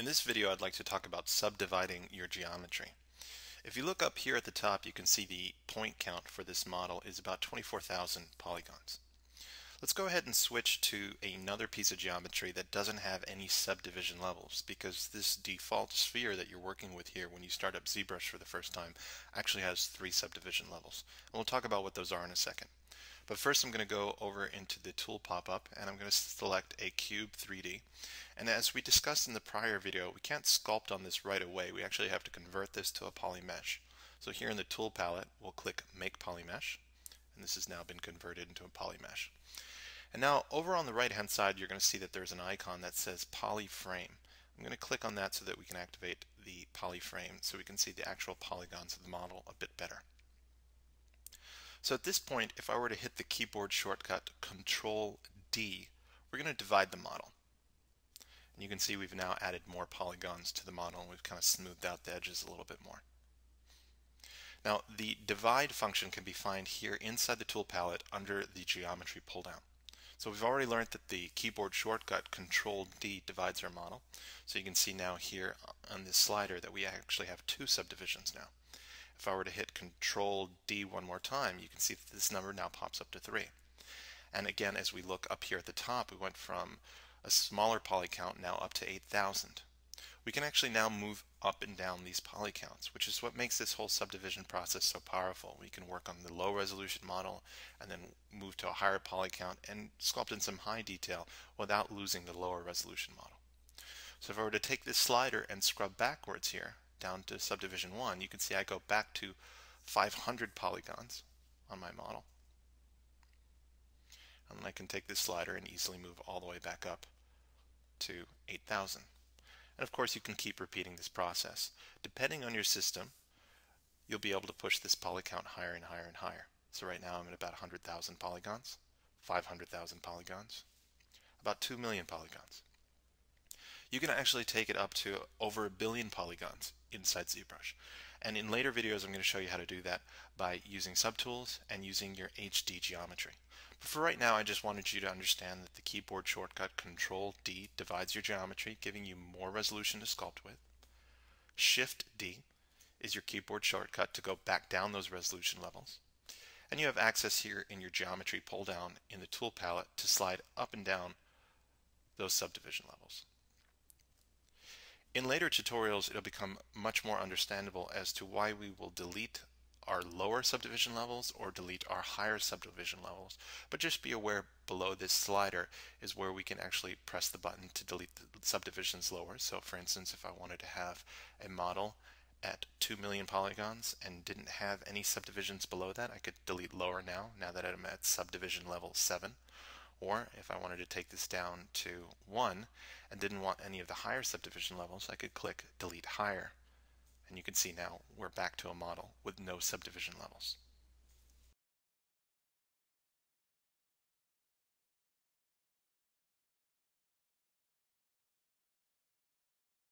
In this video, I'd like to talk about subdividing your geometry. If you look up here at the top, you can see the point count for this model is about 24,000 polygons. Let's go ahead and switch to another piece of geometry that doesn't have any subdivision levels, because this default sphere that you're working with here when you start up ZBrush for the first time actually has 3 subdivision levels. And we'll talk about what those are in a second. But first I'm going to go over into the tool pop-up and I'm going to select a cube 3D. And as we discussed in the prior video, we can't sculpt on this right away. We actually have to convert this to a polymesh. So here in the tool palette, we'll click Make Polymesh, and this has now been converted into a polymesh. And now over on the right hand side, you're going to see that there's an icon that says Polyframe. I'm going to click on that so that we can activate the polyframe so we can see the actual polygons of the model a bit better. So at this point, if I were to hit the keyboard shortcut Control D, we're going to divide the model. And you can see we've now added more polygons to the model and we've kind of smoothed out the edges a little bit more. Now the divide function can be found here inside the tool palette under the geometry pull down. So we've already learned that the keyboard shortcut Control D divides our model. So you can see now here on this slider that we actually have 2 subdivisions now. If I were to hit Control D one more time, you can see that this number now pops up to 3. And again, as we look up here at the top, we went from a smaller poly count now up to 8,000. We can actually now move up and down these poly counts, which is what makes this whole subdivision process so powerful. We can work on the low resolution model and then move to a higher poly count and sculpt in some high detail without losing the lower resolution model. So if I were to take this slider and scrub backwards here, down to subdivision 1, you can see I go back to 500 polygons on my model. And then I can take this slider and easily move all the way back up to 8,000. And of course you can keep repeating this process. Depending on your system, you'll be able to push this poly count higher and higher and higher. So right now I'm at about 100,000 polygons, 500,000 polygons, about 2 million polygons. You can actually take it up to over 1 billion polygons inside ZBrush. And in later videos I'm going to show you how to do that by using subtools and using your HD geometry. But for right now, I just wanted you to understand that the keyboard shortcut Control D divides your geometry, giving you more resolution to sculpt with. Shift D is your keyboard shortcut to go back down those resolution levels. And you have access here in your geometry pull down in the tool palette to slide up and down those subdivision levels. In later tutorials, it'll become much more understandable as to why we will delete our lower subdivision levels or delete our higher subdivision levels. But just be aware below this slider is where we can actually press the button to delete the subdivisions lower. So for instance, if I wanted to have a model at 2 million polygons and didn't have any subdivisions below that, I could delete lower now that I'm at subdivision level 7. Or if I wanted to take this down to 1 and didn't want any of the higher subdivision levels, I could click Delete Higher. And you can see now we're back to a model with no subdivision levels.